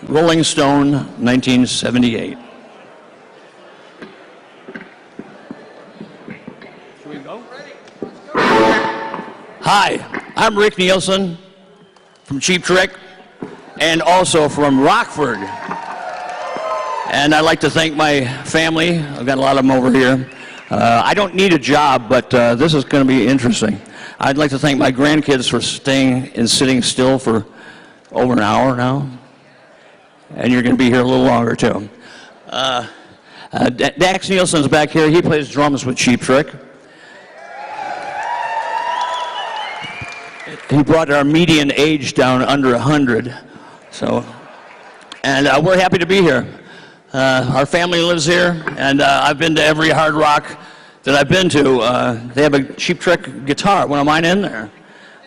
Rolling Stone, 1978. Should we go? Hi, I'm Rick Nielsen from Cheap Trick and also from Rockford. And I'd like to thank my family. I've got a lot of them over here. I don't need a job, but this is going to be interesting. I'd like to thank my grandkids for staying and sitting still for over an hour now. And you're going to be here a little longer, too. Dax Nielsen's back here. He plays drums with Cheap Trick. He brought our median age down under 100. And we're happy to be here. Our family lives here, and I've been to every hard rock that I've been to. They have a Cheap Trick guitar, one of mine in there.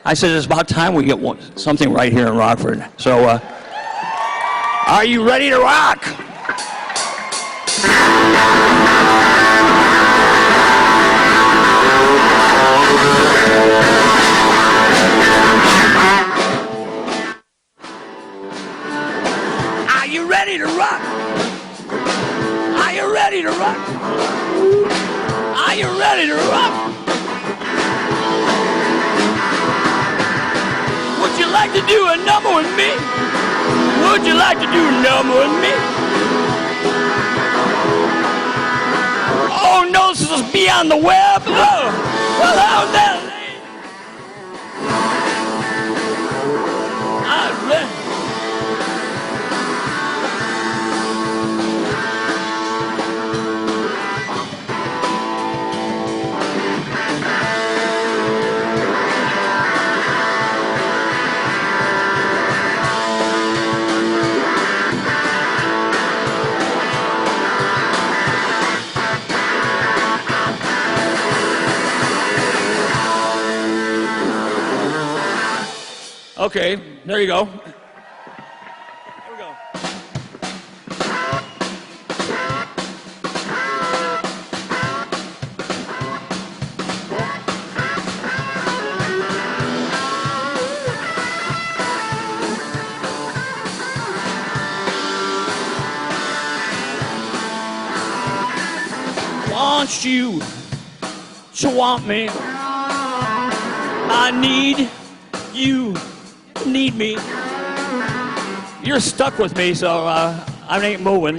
I said it's about time we get something right here in Rockford. So, are you ready to rock? Are you ready to rock? Are you ready to rock? Are you ready to rock? Would you like to do a number with me? Would you like to do a number with me? Oh no, this is beyond the web. Oh, well, how's that? I'm ready. Okay, there you go. Here we go. Want you to want me. I need you. Need me. You're stuck with me, so I ain't moving.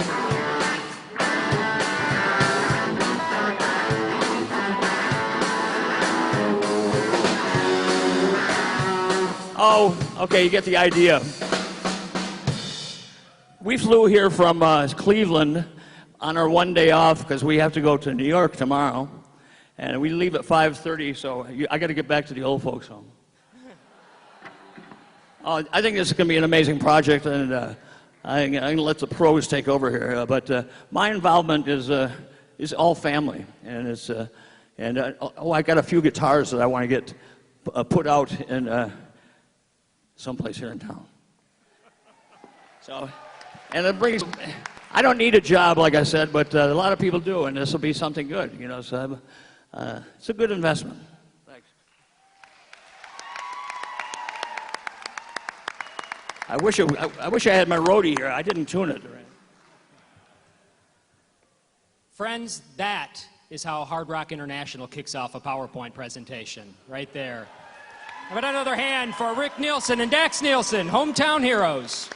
Oh, okay, you get the idea. We flew here from Cleveland on our one day off because we have to go to New York tomorrow, and we leave at 5:30, so I got to get back to the old folks' home. I think this is going to be an amazing project, and I'm going to let the pros take over here. But my involvement is all family, and it's I got a few guitars that I want to get put out in someplace here in town. So, and it brings. I don't need a job, like I said, but a lot of people do, and this will be something good, you know. So it's a good investment. I wish I had my roadie here. I didn't tune it. Friends, that is how Hard Rock International kicks off a PowerPoint presentation, right there. How about another hand for Rick Nielsen and Dax Nielsen, hometown heroes.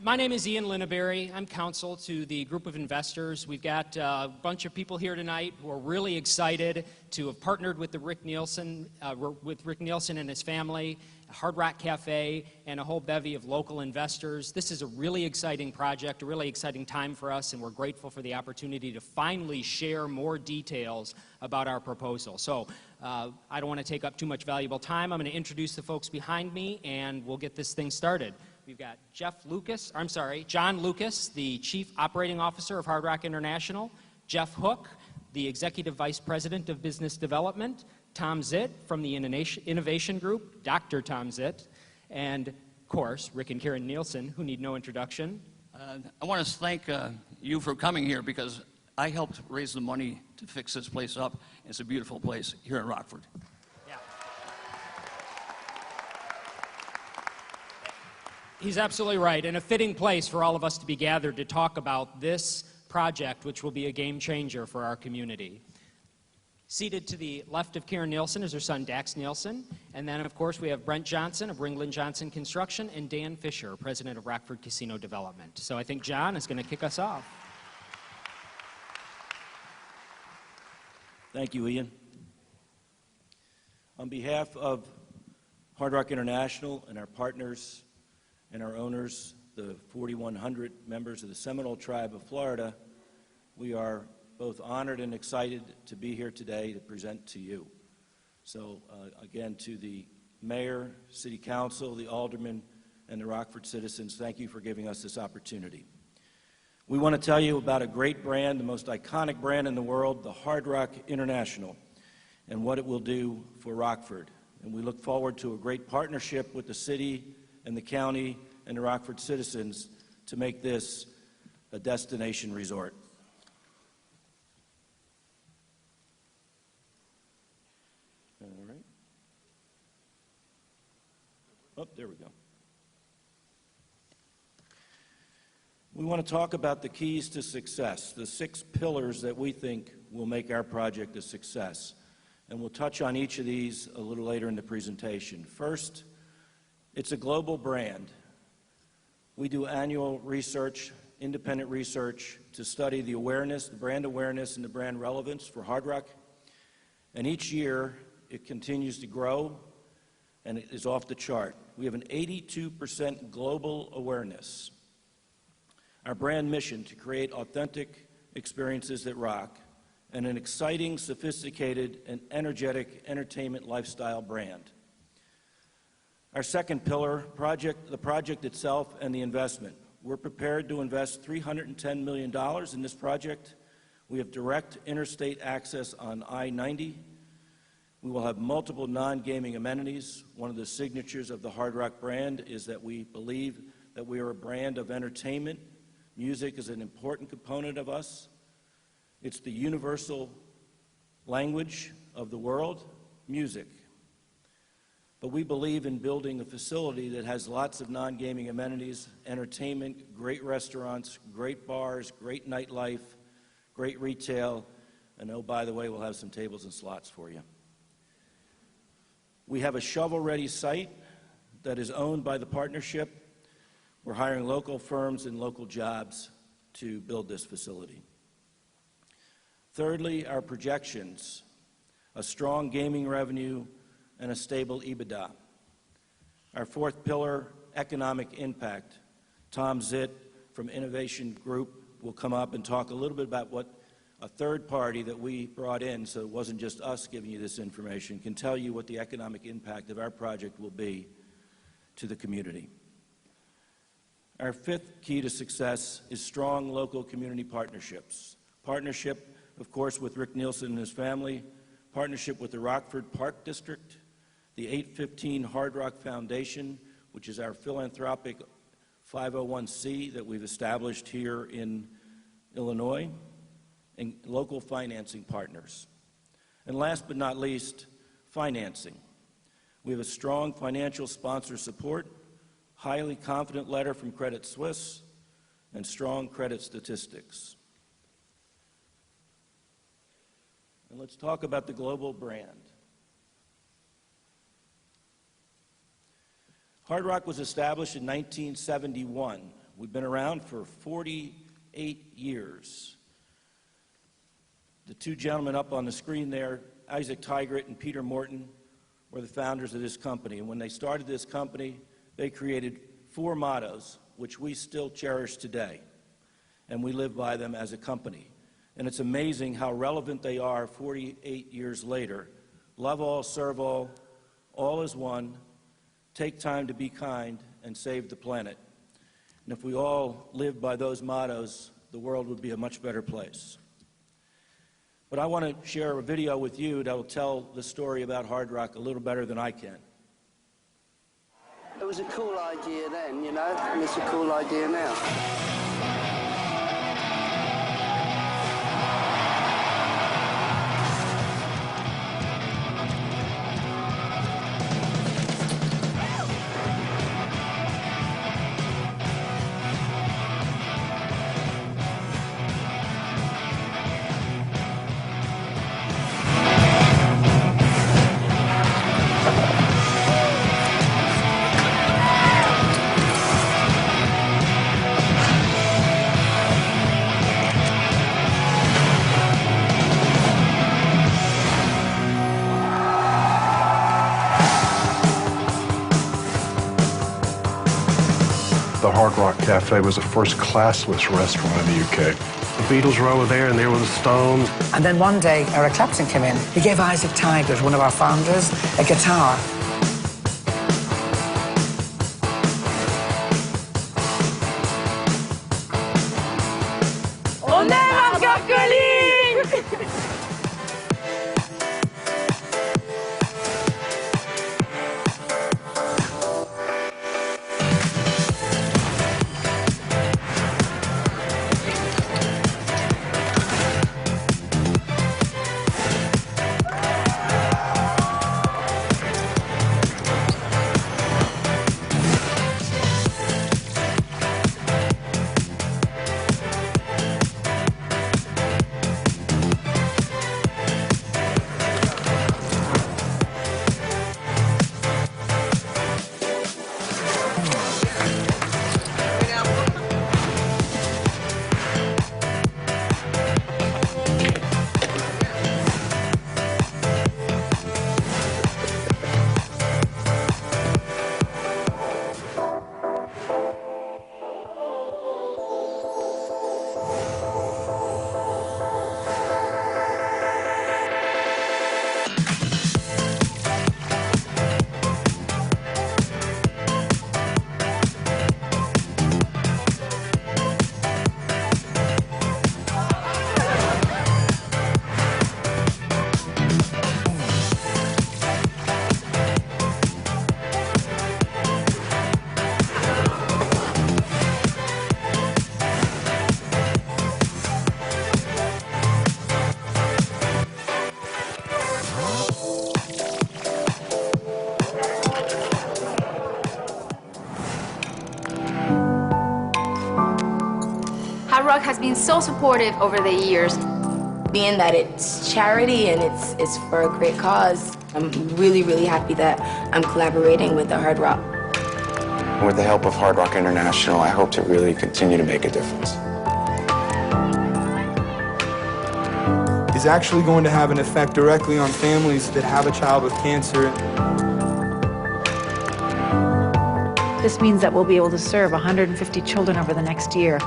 My name is Ian Linneberry. I'm counsel to the group of investors. We've got a bunch of people here tonight who are really excited to have partnered with Rick Nielsen and his family, Hard Rock Cafe, and a whole bevy of local investors. This is a really exciting project, a really exciting time for us, and we're grateful for the opportunity to finally share more details about our proposal. So I don't want to take up too much valuable time. I'm going to introduce the folks behind me, and we'll get this thing started. We've got John Lucas, the Chief Operating Officer of Hard Rock International, Jeff Hook, the Executive Vice President of Business Development, Tom Zitt from the Innovation Group, Dr. Tom Zitt, and, of course, Rick and Karen Nielsen, who need no introduction. I want to thank you for coming here because I helped raise the money to fix this place up. It's a beautiful place here in Rockford. Yeah. He's absolutely right, and a fitting place for all of us to be gathered to talk about this project, which will be a game changer for our community. Seated to the left of Karen Nielsen is her son, Dax Nielsen, and then, of course, we have Brent Johnson of Ringland Johnson Construction and Dan Fisher, president of Rockford Casino Development. So I think John is going to kick us off. Thank you, Ian. On behalf of Hard Rock International and our partners and our owners, the 4,100 members of the Seminole Tribe of Florida, we are both honored and excited to be here today to present to you. So again, to the mayor, city council, the aldermen, and the Rockford citizens, thank you for giving us this opportunity. We want to tell you about a great brand, the most iconic brand in the world, the Hard Rock International, and what it will do for Rockford. And we look forward to a great partnership with the city and the county and the Rockford citizens to make this a destination resort. All right. Oh, there we go. We want to talk about the keys to success, the 6 pillars that we think will make our project a success. And we'll touch on each of these a little later in the presentation. First, it's a global brand. We do annual research, independent research, to study the awareness, the brand awareness, and the brand relevance for Hard Rock. And each year, it continues to grow, and it is off the chart. We have an 82% global awareness. Our brand mission to create authentic experiences that rock, and an exciting, sophisticated, and energetic entertainment lifestyle brand. Our second pillar, the project itself and the investment. We're prepared to invest $310 million in this project. We have direct interstate access on I-90. We will have multiple non-gaming amenities. One of the signatures of the Hard Rock brand is that we believe that we are a brand of entertainment. Music is an important component of us. It's the universal language of the world, music. But we believe in building a facility that has lots of non-gaming amenities, entertainment, great restaurants, great bars, great nightlife, great retail, and oh, by the way, we'll have some tables and slots for you. We have a shovel-ready site that is owned by the partnership. We're hiring local firms and local jobs to build this facility. Thirdly, our projections, a strong gaming revenue and a stable EBITDA. Our fourth pillar, economic impact. Tom Zitt from Innovation Group will come up and talk a little bit about what a third party that we brought in, so it wasn't just us giving you this information, can tell you what the economic impact of our project will be to the community. Our fifth key to success is strong local community partnerships. Partnership, of course, with Rick Nielsen and his family, partnership with the Rockford Park District, the 815 Hard Rock Foundation, which is our philanthropic 501c that we've established here in Illinois, and local financing partners. And last but not least, financing. We have a strong financial sponsor support, highly confident letter from Credit Suisse, and strong credit statistics. And let's talk about the global brand. Hard Rock was established in 1971. We've been around for 48 years. The two gentlemen up on the screen there, Isaac Tigert and Peter Morton, were the founders of this company. And when they started this company, they created 4 mottos, which we still cherish today. And we live by them as a company. And it's amazing how relevant they are 48 years later. Love all, serve all is one, take time to be kind, and save the planet. And if we all lived by those mottos, the world would be a much better place. But I want to share a video with you that will tell the story about Hard Rock a little better than I can. It was a cool idea then, you know, and it's a cool idea now. the Hard Rock Cafe was a first-classless restaurant in the UK. The Beatles were over there, and there were the Stones. And then one day, Eric Clapton came in. He gave Isaac Tigers, one of our founders, a guitar. Hard Rock has been so supportive over the years. Being that it's charity and it's for a great cause, I'm really, really happy that I'm collaborating with the Hard Rock. With the help of Hard Rock International, I hope to really continue to make a difference. It's actually going to have an effect directly on families that have a child with cancer. This means that we'll be able to serve 150 children over the next year.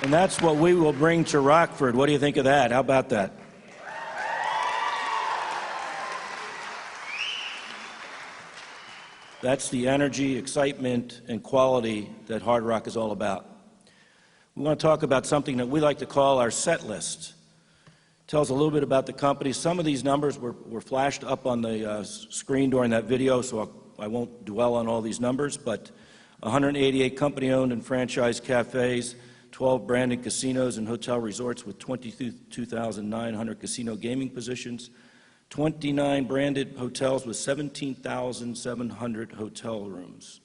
And that's what we will bring to Rockford. What do you think of that? How about that? That's the energy, excitement, and quality that Hard Rock is all about. We want to talk about something that we like to call our set list. It tells a little bit about the company. Some of these numbers were flashed up on the screen during that video, so I won't dwell on all these numbers, but 188 company-owned and franchised cafes, 12 branded casinos and hotel resorts with 22,900 casino gaming positions, 29 branded hotels with 17,700 hotel rooms.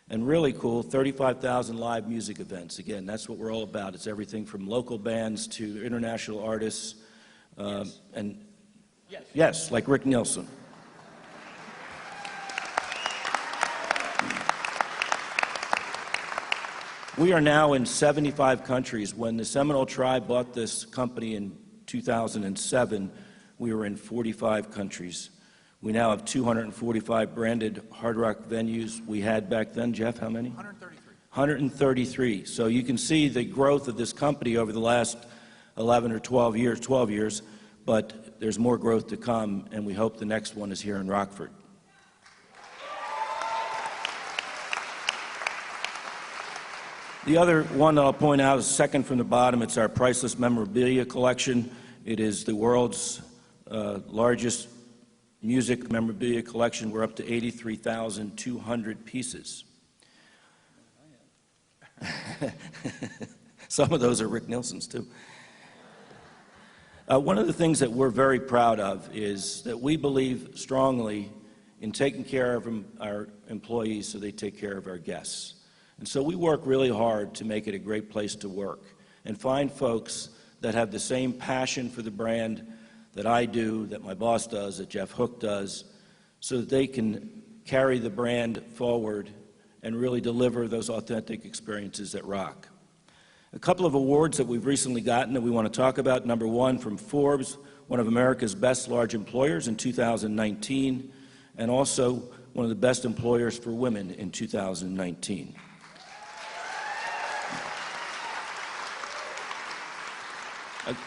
And really cool, 35,000 live music events. Again, that's what we're all about. It's everything from local bands to international artists, and yes, like Rick Nielsen. We are now in 75 countries. When the Seminole Tribe bought this company in 2007, we were in 45 countries. We now have 245 branded Hard Rock venues. We had back then, Jeff, how many? 133. 133. So you can see the growth of this company over the last 11 or 12 years, but there's more growth to come, and we hope the next one is here in Rockford. The other one that I'll point out is second from the bottom. It's our priceless memorabilia collection. It is the world's largest music memorabilia collection. We're up to 83,200 pieces. Some of those are Rick Nielsen's, too. One of the things that we're very proud of is that we believe strongly in taking care of our employees so they take care of our guests. And so we work really hard to make it a great place to work and find folks that have the same passion for the brand that I do, that my boss does, that Jeff Hook does, so that they can carry the brand forward and really deliver those authentic experiences that rock. A couple of awards that we've recently gotten that we want to talk about. Number one, from Forbes, one of America's best large employers in 2019, and also one of the best employers for women in 2019.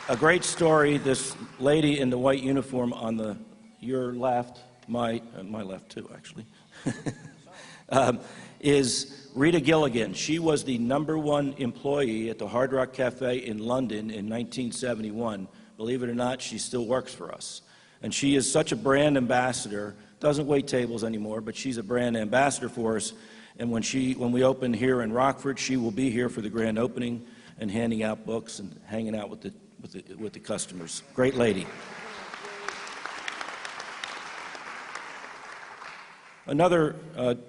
A great story, this lady in the white uniform on your left, my left too, actually, is Rita Gilligan. She was the #1 employee at the Hard Rock Cafe in London in 1971. Believe it or not, she still works for us. And she is such a brand ambassador, doesn't wait tables anymore, but she's a brand ambassador for us. And when we open here in Rockford, she will be here for the grand opening and handing out books and hanging out with the customers. Great lady. Another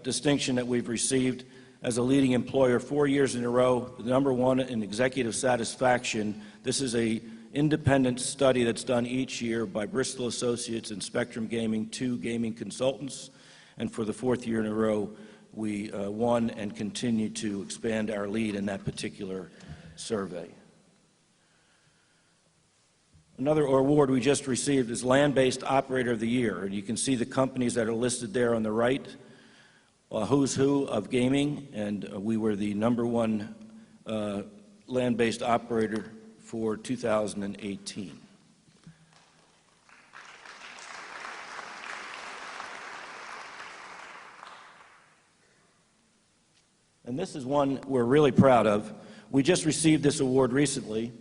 distinction that we've received as a leading employer 4 years in a row, the #1 in executive satisfaction. This is an independent study that's done each year by Bristol Associates and Spectrum Gaming, 2 gaming consultants. And for the 4th year in a row, we won and continue to expand our lead in that particular survey. Another award we just received is Land-Based Operator of the Year. And you can see the companies that are listed there on the right, who's who of gaming, and we were the #1 land-based operator for 2018. And this is one we're really proud of. We just received this award recently,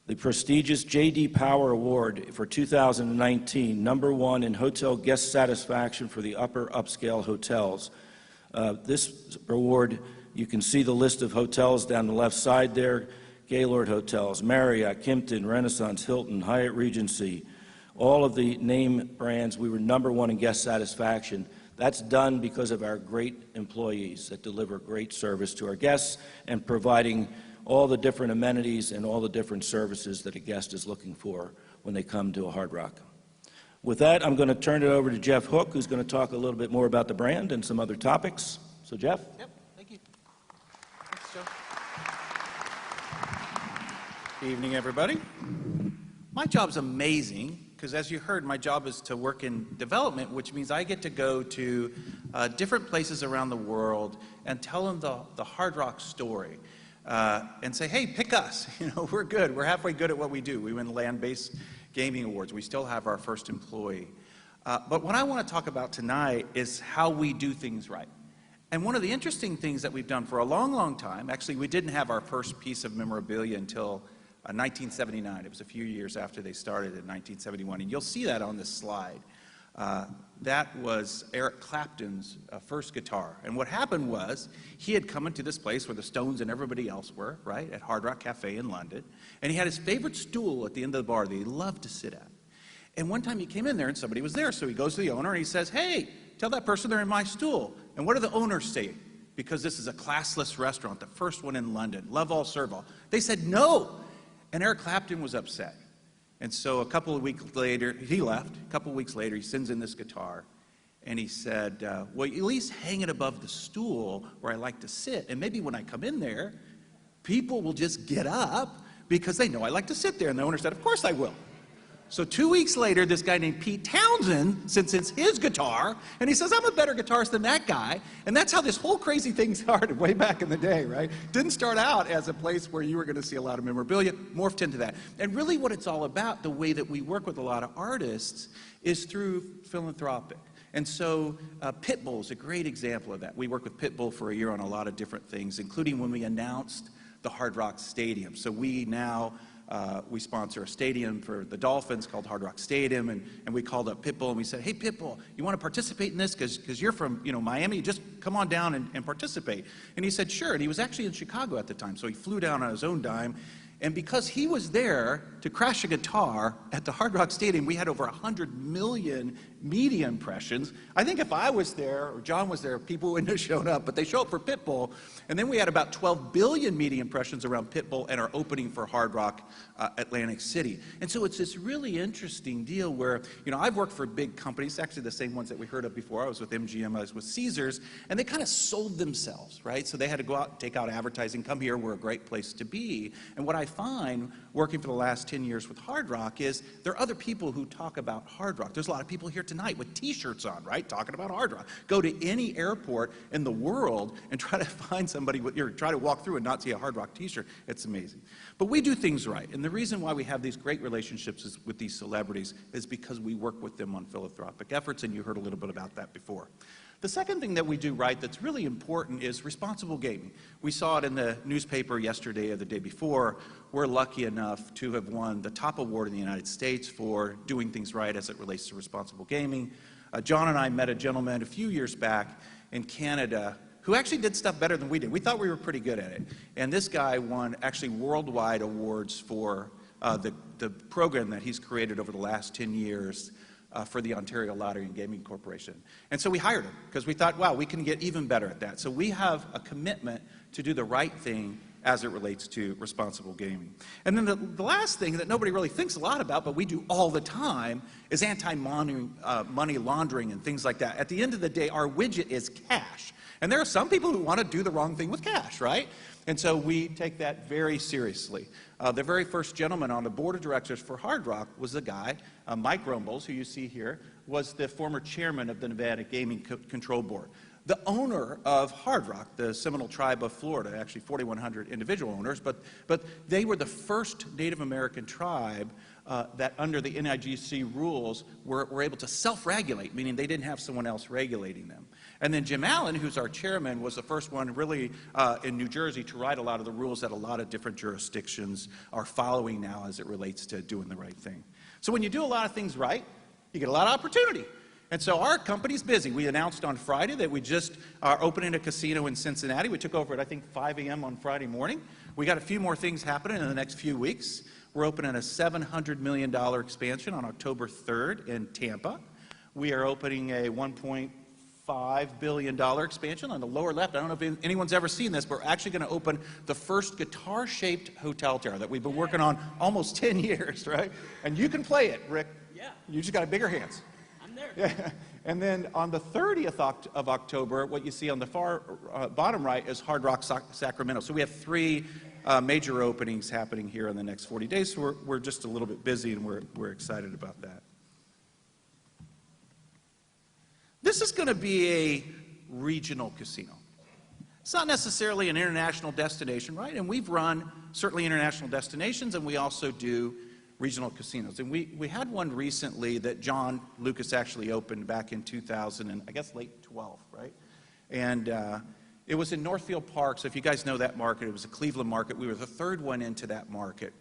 the prestigious J.D. Power Award for 2019, #1 in hotel guest satisfaction for the upper upscale hotels. This award, you can see the list of hotels down the left side there: Gaylord Hotels, Marriott, Kimpton, Renaissance, Hilton, Hyatt Regency, all of the name brands. We were #1 in guest satisfaction. That's done because of our great employees that deliver great service to our guests and providing all the different amenities and all the different services that a guest is looking for when they come to a Hard Rock. With that, I'm going to turn it over to Jeff Hook, who's going to talk a little bit more about the brand and some other topics. So, Jeff? Yep, thank you. Thanks, Joe. Good evening, everybody. My job's amazing because, as you heard, my job is to work in development, which means I get to go to different places around the world and tell them the Hard Rock story. And say, hey, pick us. You know, we're good. We're halfway good at what we do. We win land-based gaming awards. We still have our first employee. But what I want to talk about tonight is how we do things right. And one of the interesting things that we've done for a long, long time, actually, we didn't have our first piece of memorabilia until 1979. It was a few years after they started in 1971. And you'll see that on this slide. That was Eric Clapton's first guitar. And what happened was he had come into this place where the Stones and everybody else were, right, at Hard Rock Cafe in London. And he had his favorite stool at the end of the bar that he loved to sit at. And one time he came in there and somebody was there. So he goes to the owner and he says, hey, tell that person they're in my stool. And what do the owners say? Because this is a classless restaurant, the first one in London, love all, serve all. They said no. And Eric Clapton was upset. And so a couple of weeks later, he left. A couple of weeks later, he sends in this guitar, and he said, well, at least hang it above the stool where I like to sit, and maybe when I come in there, people will just get up because they know I like to sit there. And the owner said, of course I will. So 2 weeks later, this guy named Pete Townsend sends in his guitar, and he says, I'm a better guitarist than that guy. And that's how this whole crazy thing started way back in the day, right? Didn't start out as a place where you were going to see a lot of memorabilia, morphed into that. And really what it's all about, the way that we work with a lot of artists, is through philanthropic. And so Pitbull is a great example of that. We worked with Pitbull for a year on a lot of different things, including when we announced the Hard Rock Stadium. So we now we sponsor a stadium for the Dolphins called Hard Rock Stadium, and we called up Pitbull and we said, hey Pitbull, you want to participate in this? Because you're from Miami, just come on down and participate. And he said, sure, and he was actually in Chicago at the time, so he flew down on his own dime. And because he was there to crash a guitar at the Hard Rock Stadium, we had over 100 million media impressions. I think if I was there or John was there, people wouldn't have shown up, but they show up for Pitbull. And then we had about 12 billion media impressions around Pitbull and our opening for Hard Rock Atlantic City. And so it's this really interesting deal where, I've worked for big companies, actually the same ones that we heard of before. I was with MGM, I was with Caesars, and they kind of sold themselves, right? So they had to go out and take out advertising, come here, we're a great place to be. And what I find working for the last 10 years with Hard Rock is there are other people who talk about Hard Rock. There's a lot of people here tonight with t-shirts on, right, talking about Hard Rock. Go to any airport in the world and try to find somebody, try to walk through and not see a Hard Rock t-shirt. It's amazing. But we do things right, and the reason why we have these great relationships with these celebrities is because we work with them on philanthropic efforts, and you heard a little bit about that before. The second thing that we do right that's really important is responsible gaming. We saw it in the newspaper yesterday or the day before. We're lucky enough to have won the top award in the United States for doing things right as it relates to responsible gaming. John and I met a gentleman a few years back in Canada who actually did stuff better than we did. We thought we were pretty good at it. And this guy won actually worldwide awards for the program that he's created over the last 10 years for the Ontario Lottery and Gaming Corporation. And so we hired him because we thought, wow, we can get even better at that. So we have a commitment to do the right thing as it relates to responsible gaming. And then the last thing that nobody really thinks a lot about, but we do all the time, is anti-money laundering and things like that. At the end of the day, our widget is cash. And there are some people who want to do the wrong thing with cash, right? And so we take that very seriously. The very first gentleman on the board of directors for Hard Rock was the guy, Mike Rumbles, who you see here, was the former chairman of the Nevada Gaming Control Board. The owner of Hard Rock, the Seminole Tribe of Florida, actually 4,100 individual owners, but they were the first Native American tribe that under the NIGC rules were able to self-regulate, meaning they didn't have someone else regulating them. And then Jim Allen, who's our chairman, was the first one really in New Jersey to write a lot of the rules that a lot of different jurisdictions are following now as it relates to doing the right thing. So when you do a lot of things right, you get a lot of opportunity. And so our company's busy. We announced on Friday that we just are opening a casino in Cincinnati. We took over at, I think, 5 a.m. on Friday morning. We got a few more things happening in the next few weeks. We're opening a $700 million expansion on October 3rd in Tampa. We are opening a $1.5 billion expansion on the lower left. I don't know if anyone's ever seen this, but we're actually going to open the first guitar-shaped hotel tower that we've been working on almost 10 years, right? And you can play it, Rick. Yeah. You just got bigger hands. There. Yeah. And then on the 30th of October, what you see on the far bottom right is Hard Rock Sacramento. So we have 3 major openings happening here in the next 40 days. So we're just a little bit busy, and we're excited about that. This is going to be a regional casino. It's not necessarily an international destination, right? And we've run certainly international destinations, and we also do regional casinos. And we had one recently that John Lucas actually opened back in 2000, and I guess late 12, right? And it was in Northfield Park. So if you guys know that market, it was a Cleveland market. We were the 3rd one into that market.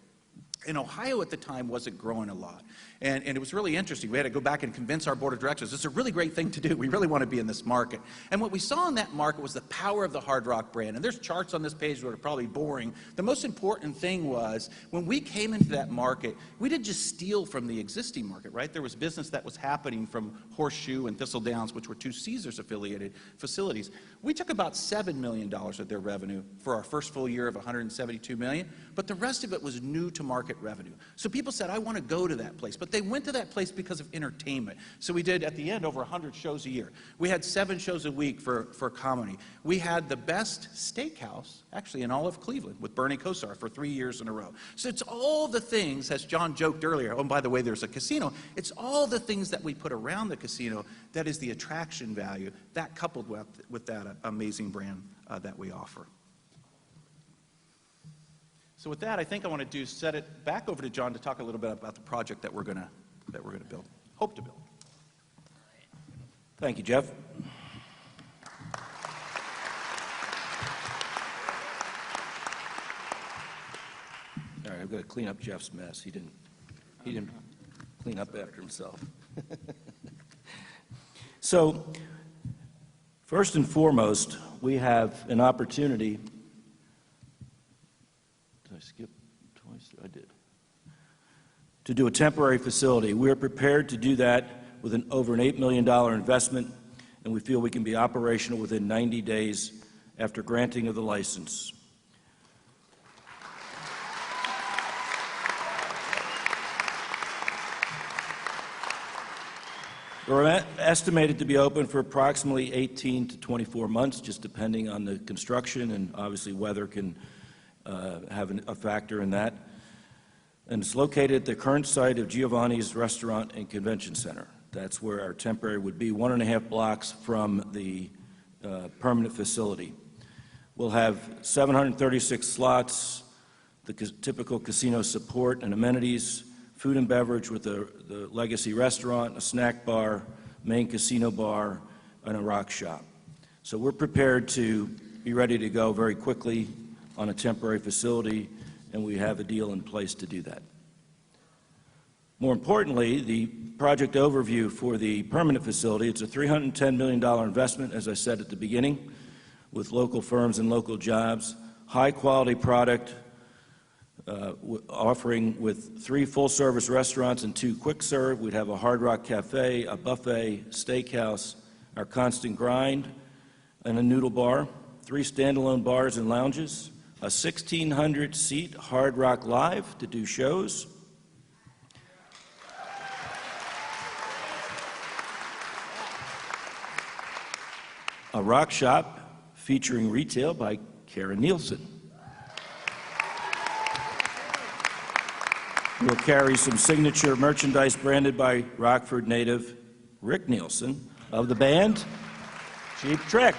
And Ohio at the time wasn't growing a lot. And it was really interesting. We had to go back and convince our board of directors, it's a really great thing to do. We really want to be in this market. And what we saw in that market was the power of the Hard Rock brand. And there's charts on this page that are probably boring. The most important thing was when we came into that market, we didn't just steal from the existing market, right? There was business that was happening from Horseshoe and Thistle Downs, which were 2 Caesars affiliated facilities. We took about $7 million of their revenue for our first full year of $172 million, but the rest of it was new to market revenue. So people said, I want to go to that place. But they went to that place because of entertainment. So we did, at the end, over 100 shows a year. We had 7 shows a week for comedy. We had the best steakhouse, actually, in all of Cleveland with Bernie Kosar for 3 years in a row. So it's all the things, as John joked earlier, oh, and by the way, there's a casino. It's all the things that we put around the casino that is the attraction value, that coupled with that amazing brand that we offer. So with that, I think I want to set it back over to John to talk a little bit about the project that we're going to build, hope to build. Thank you, Jeff. All right, I've got to clean up Jeff's mess. He didn't clean up after himself. So, first and foremost, we have an opportunity. Did I skip twice? I did. To do a temporary facility. We are prepared to do that with over an $8 million investment, and we feel we can be operational within 90 days after granting of the license. We're estimated to be open for approximately 18 to 24 months, just depending on the construction, and obviously weather can have a factor in that. And it's located at the current site of Giovanni's Restaurant and Convention Center. That's where our temporary would be, 1.5 blocks from the permanent facility. We'll have 736 slots, the typical casino support and amenities, food and beverage with the Legacy restaurant, a snack bar, main casino bar, and a rock shop. So we're prepared to be ready to go very quickly on a temporary facility, and we have a deal in place to do that. More importantly, the project overview for the permanent facility, it's a $310 million investment, as I said at the beginning, with local firms and local jobs, high-quality product, offering with 3 full-service restaurants and 2 quick-serve. We'd have a Hard Rock Cafe, a buffet, steakhouse, our Constant Grind, and a noodle bar, 3 standalone bars and lounges, a 1,600-seat Hard Rock Live to do shows, a rock shop featuring retail by Karen Nielsen. We'll carry some signature merchandise branded by Rockford native Rick Nielsen of the band Cheap Trick.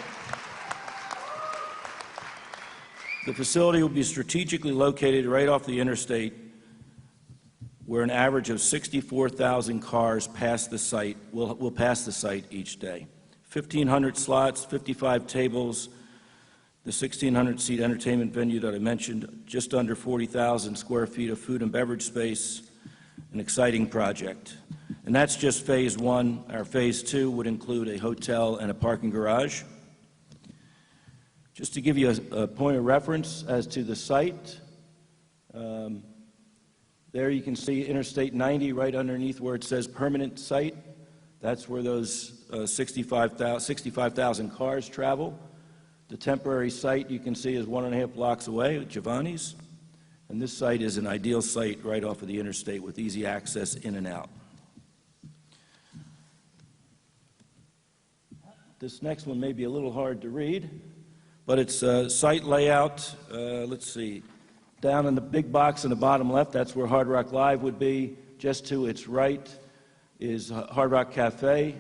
The facility will be strategically located right off the interstate, where an average of 64,000 cars pass the site, will pass the site each day. 1,500 slots, 55 tables, the 1,600-seat entertainment venue that I mentioned, just under 40,000 square feet of food and beverage space, an exciting project. And that's just phase 1. Our phase 2 would include a hotel and a parking garage. Just to give you a point of reference as to the site, there you can see Interstate 90 right underneath where it says permanent site. That's where those 65,000 cars travel. The temporary site you can see is 1.5 blocks away at Giovanni's. And this site is an ideal site right off of the interstate with easy access in and out. This next one may be a little hard to read, but it's site layout. Let's see. Down in the big box in the bottom left, that's where Hard Rock Live would be. Just to its right is Hard Rock Cafe,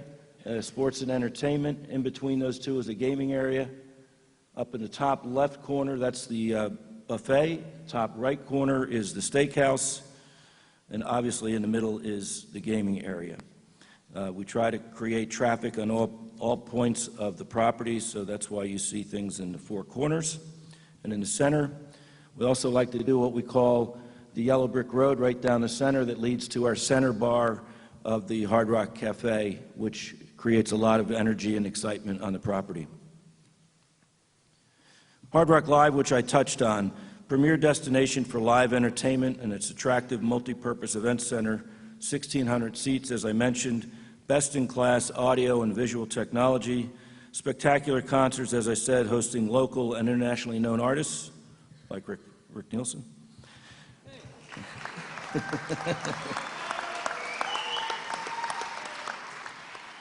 sports and entertainment. In between those two is a gaming area. Up in the top left corner, that's the buffet. Top right corner is the steakhouse. And obviously in the middle is the gaming area. We try to create traffic on all points of the property, so that's why you see things in the 4 corners. And in the center, we also like to do what we call the yellow brick road right down the center that leads to our center bar of the Hard Rock Cafe, which creates a lot of energy and excitement on the property. Hard Rock Live, which I touched on, premier destination for live entertainment and its attractive multi-purpose event center, 1,600 seats, as I mentioned, best-in-class audio and visual technology, spectacular concerts, as I said, hosting local and internationally known artists like Rick Nielsen.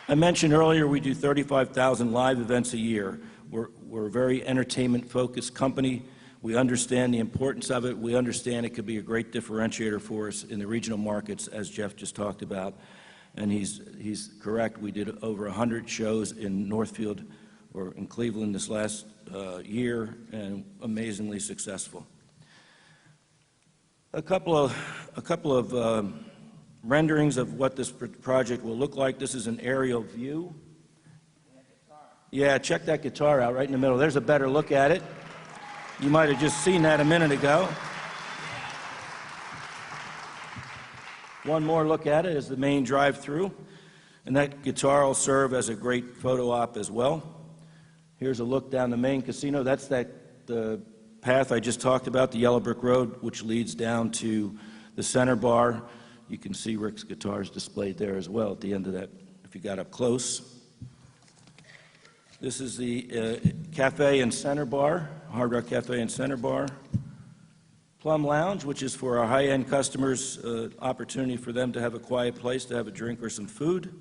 I mentioned earlier we do 35,000 live events a year. We're a very entertainment-focused company. We understand the importance of it. We understand it could be a great differentiator for us in the regional markets, as Jeff just talked about. And he's correct. We did over 100 shows in Northfield or in Cleveland this last year, and amazingly successful. A couple of renderings of what this project will look like. This is an aerial view, Yeah, check that guitar out right in the middle. There's a better look at it. You might have just seen that a minute ago. One more look at it is the main drive-through, and that guitar will serve as a great photo op as well. Here's a look down the main casino. That's the path I just talked about, the yellow brick road, which leads down to the center bar. You can see Rick's guitars displayed there as well at the end of that, if you got up close. This is the Cafe and Center Bar, Hard Rock Cafe and Center Bar. Plum Lounge, which is for our high-end customers, opportunity for them to have a quiet place to have a drink or some food.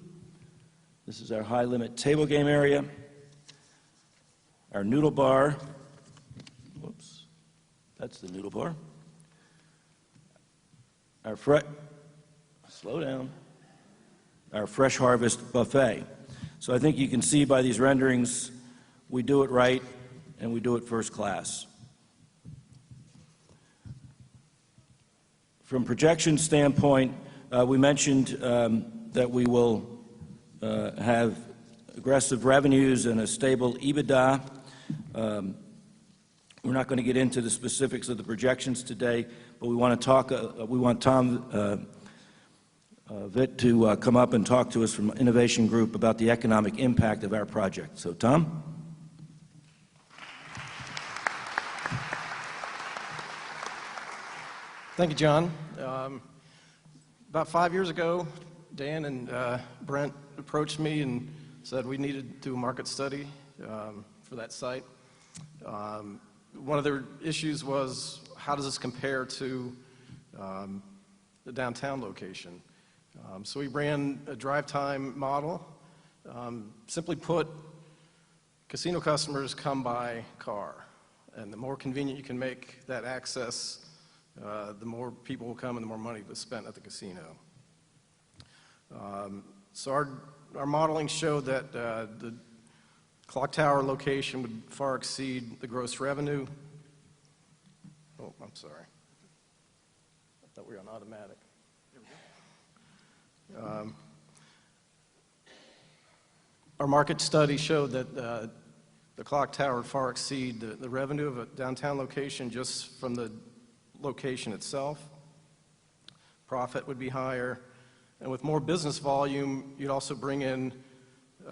This is our high-limit table game area. Our noodle bar. Whoops. That's the noodle bar. Slow down. Our Fresh Harvest Buffet. So I think you can see by these renderings, we do it right and we do it first class. From projection standpoint, we mentioned that we will have aggressive revenues and a stable EBITDA. We're not going to get into the specifics of the projections today, but we want to talk. We want Tom Vitt to come up and talk to us from Innovation Group about the economic impact of our project. So, Tom. Thank you, John. About 5 years ago, Dan and Brent approached me and said we needed to do a market study for that site. One of their issues was, how does this compare to the downtown location? So we ran a drive time model. Simply put, casino customers come by car, and the more convenient you can make that access, the more people will come and the more money is spent at the casino. So our modeling showed that the clock tower location would far exceed the gross revenue. Oh, I'm sorry. I thought we were on automatic. Our market study showed that the clock tower would far exceed the revenue of a downtown location just from the location itself. Profit would be higher, and with more business volume, you'd also bring in,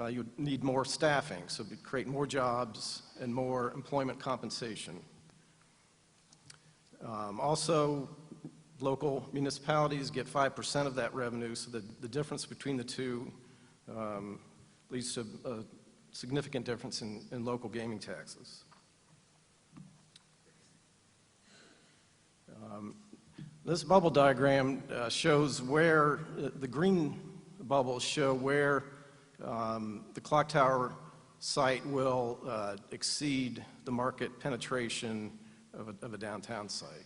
you'd need more staffing, so it'd create more jobs and more employment compensation. Also, local municipalities get 5% of that revenue, so the difference between the two leads to a significant difference in local gaming taxes. This bubble diagram shows where, the green bubbles show where the clock tower site will exceed the market penetration of a downtown site.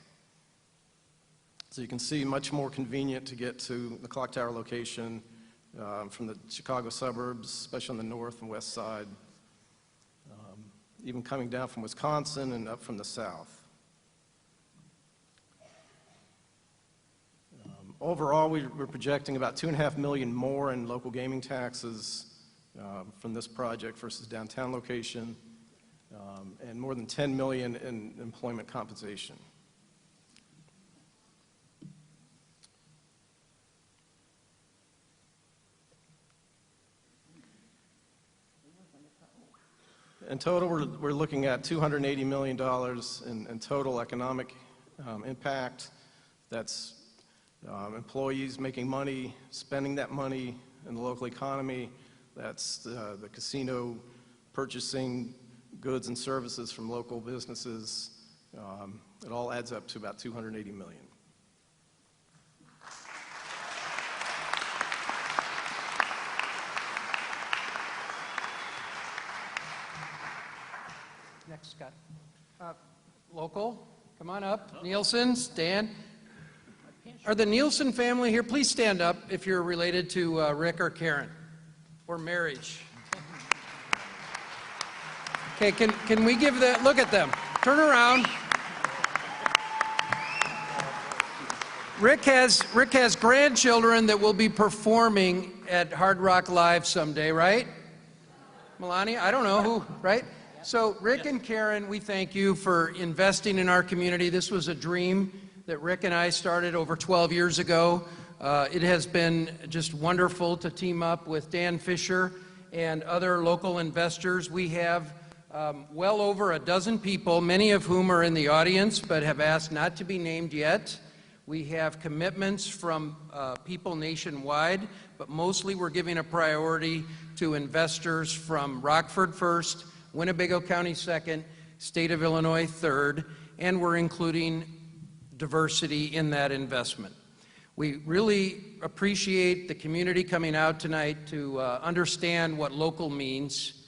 So you can see much more convenient to get to the clock tower location from the Chicago suburbs, especially on the north and west side, even coming down from Wisconsin and up from the south. Overall, we're projecting about $2.5 million more in local gaming taxes from this project versus downtown location, and more than $10 million in employment compensation. In total, we're looking at $280 million in total economic impact. That's employees making money, spending that money in the local economy. That's the casino purchasing goods and services from local businesses. It all adds up to about $280 million. Next, Scott. Local, come on up. Nielsen's, Dan. Are the Nielsen family here? Please stand up if you're related to Rick or Karen, or marriage. Okay, can we give that, look at them. Turn around. Rick has grandchildren that will be performing at Hard Rock Live someday, right? Melania, I don't know who, right? So Rick and Karen, we thank you for investing in our community. This was a dream that Rick and I started over 12 years ago. It has been just wonderful to team up with Dan Fisher and other local investors. We have well over a dozen people, many of whom are in the audience but have asked not to be named yet. We have commitments from people nationwide, but mostly we're giving a priority to investors from Rockford first, Winnebago County second, State of Illinois third, and we're including diversity in that investment. We really appreciate the community coming out tonight to understand what local means.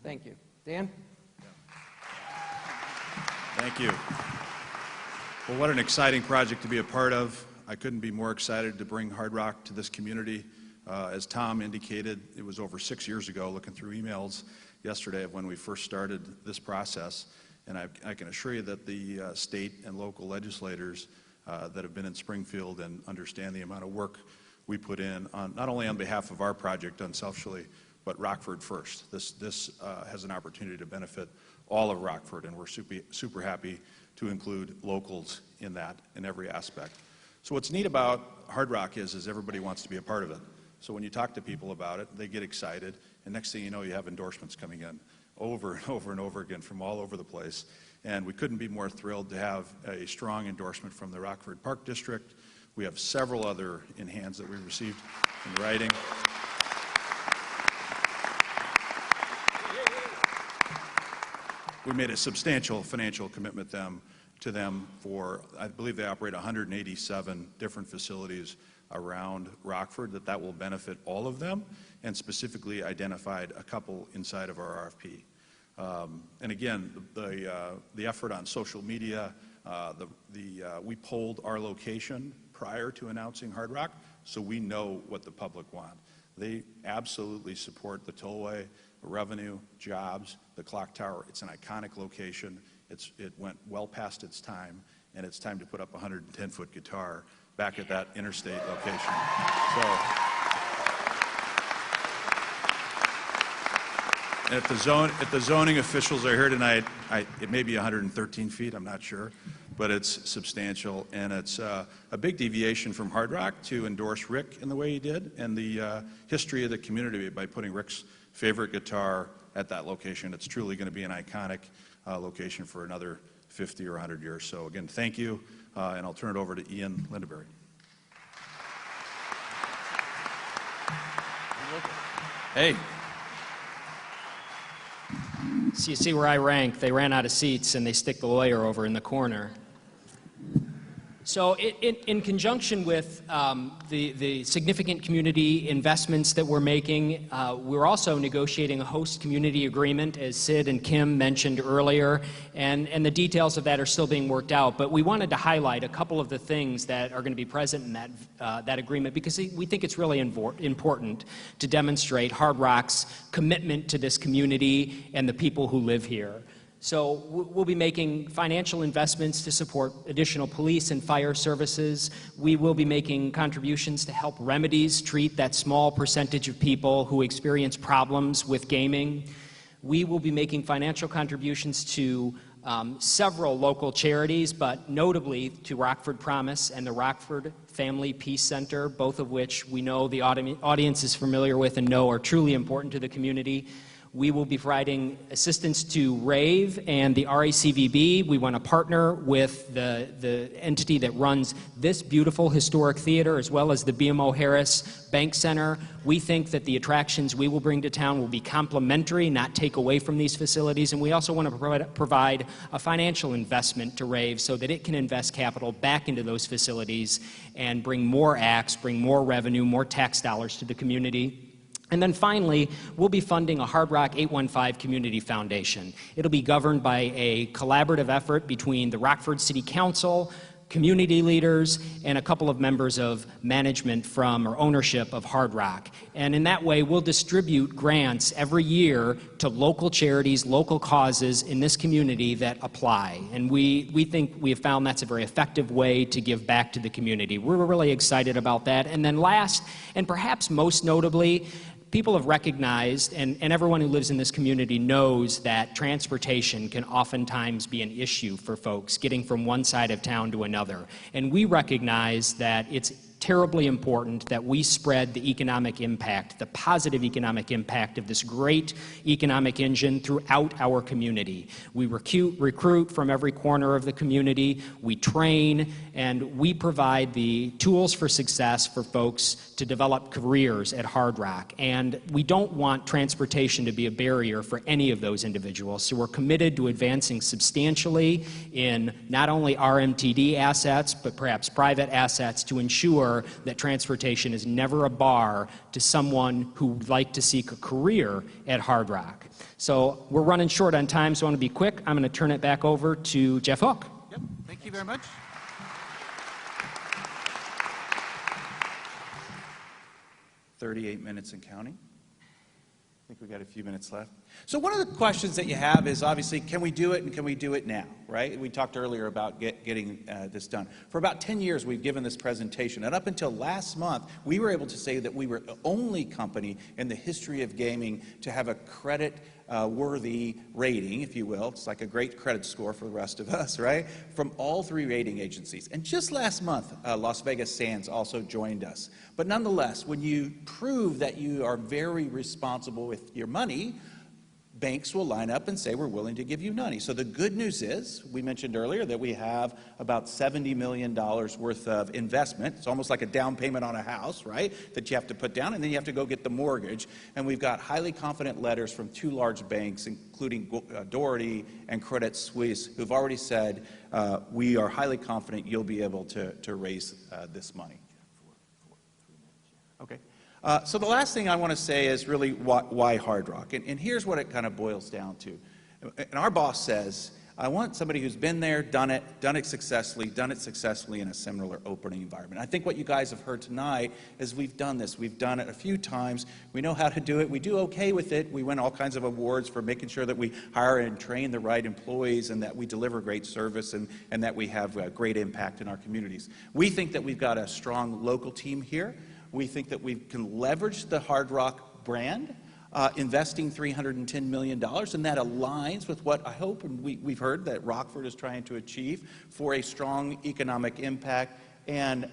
Thank you. Dan? Thank you. Well, what an exciting project to be a part of. I couldn't be more excited to bring Hard Rock to this community. As Tom indicated, it was over 6 years ago, looking through emails yesterday of when we first started this process. And I can assure you that the state and local legislators that have been in Springfield and understand the amount of work we put in, on, not only on behalf of our project unselfishly, but Rockford first. This has an opportunity to benefit all of Rockford, and we're super happy to include locals in that, in every aspect. So what's neat about Hard Rock is everybody wants to be a part of it. So when you talk to people about it, they get excited, and next thing you know, you have endorsements coming in over and over and over again from all over the place. And we couldn't be more thrilled to have a strong endorsement from the Rockford Park District. We have several other in hands that we received in writing. We made a substantial financial commitment to them for, I believe they operate 187 different facilities around Rockford, that will benefit all of them, and specifically identified a couple inside of our RFP. And again, the effort on social media, we polled our location prior to announcing Hard Rock, so we know what the public want. They absolutely support the tollway, revenue, jobs, the clock tower. It's an iconic location. It went well past its time, and it's time to put up a 110-foot guitar back at that interstate location. And if the zoning officials are here tonight, it may be 113 feet, I'm not sure, but it's substantial, and it's a big deviation from Hard Rock to endorse Rick in the way he did, and the history of the community by putting Rick's favorite guitar at that location. It's truly going to be an iconic location for another 50 or 100 years. So again, thank you, and I'll turn it over to Ian Lindaberry. Hey. So you see where I rank. They ran out of seats and they stick the lawyer over in the corner. So in conjunction with the significant community investments that we're making, we're also negotiating a host community agreement, as Sid and Kim mentioned earlier, and the details of that are still being worked out. But we wanted to highlight a couple of the things that are going to be present in that agreement, because we think it's really important to demonstrate Hard Rock's commitment to this community and the people who live here. So we'll be making financial investments to support additional police and fire services. We will be making contributions to help Remedies treat that small percentage of people who experience problems with gaming. We will be making financial contributions to several local charities, but notably to Rockford Promise and the Rockford Family Peace Center, both of which we know the audience is familiar with and know are truly important to the community. We will be providing assistance to RAVE and the RACVB. We want to partner with the entity that runs this beautiful historic theater, as well as the BMO Harris Bank Center. We think that the attractions we will bring to town will be complementary, not take away from these facilities. And we also want to provide a financial investment to RAVE so that it can invest capital back into those facilities and bring more acts, bring more revenue, more tax dollars to the community. And then finally, we'll be funding a Hard Rock 815 Community Foundation. It'll be governed by a collaborative effort between the Rockford City Council, community leaders, and a couple of members of management from or ownership of Hard Rock. And in that way, we'll distribute grants every year to local charities, local causes in this community that apply. And we think we have found that's a very effective way to give back to the community. We're really excited about that. And then last, and perhaps most notably, people have recognized, and everyone who lives in this community knows, that transportation can oftentimes be an issue for folks getting from one side of town to another. And we recognize that it's terribly important that we spread the economic impact, the positive economic impact of this great economic engine throughout our community. We recruit from every corner of the community, we train, and we provide the tools for success for folks to develop careers at Hard Rock. And we don't want transportation to be a barrier for any of those individuals. So we're committed to advancing substantially in not only RMTD assets, but perhaps private assets, to ensure that transportation is never a bar to someone who would like to seek a career at Hard Rock. So we're running short on time, so I want to be quick. I'm going to turn it back over to Jeff Hook. Yep, thank you very much. "38 minutes and counting. I think we got a few minutes left. So one of the questions that you have is, obviously, can we do it, and can we do it now, right? We talked earlier about getting this done. For about 10 years, we've given this presentation, and up until last month, we were able to say that we were the only company in the history of gaming to have a credit worthy rating, if you will. It's like a great credit score for the rest of us, right? From all 3 rating agencies. And just last month, Las Vegas Sands also joined us. But nonetheless, when you prove that you are very responsible with your money, banks will line up and say, we're willing to give you money. So the good news is, we mentioned earlier that we have about $70 million worth of investment. It's almost like a down payment on a house, right, that you have to put down, and then you have to go get the mortgage. And we've got highly confident letters from 2 large banks, including Doherty and Credit Suisse, who've already said, we are highly confident you'll be able to raise this money. Okay. So the last thing I want to say is really why Hard Rock. And here's what it kind of boils down to. And our boss says, I want somebody who's been there, done it successfully in a similar opening environment. I think what you guys have heard tonight is we've done this. We've done it a few times. We know how to do it. We do okay with it. We win all kinds of awards for making sure that we hire and train the right employees, and that we deliver great service, and that we have great impact in our communities. We think that we've got a strong local team here. We think that we can leverage the Hard Rock brand, investing $310 million, and that aligns with what I hope, and we've heard that Rockford is trying to achieve, for a strong economic impact and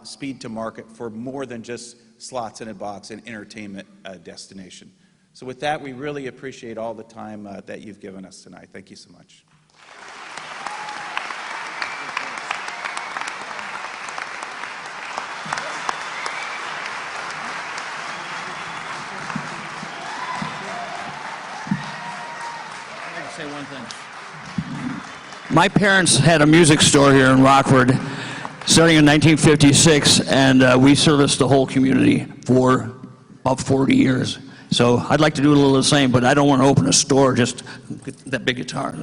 speed to market for more than just slots in a box and entertainment destination. So with that, we really appreciate all the time that you've given us tonight. Thank you so much. One thing. My parents had a music store here in Rockford starting in 1956, and we serviced the whole community for about 40 years. So I'd like to do a little of the same, but I don't want to open a store just with that big guitar.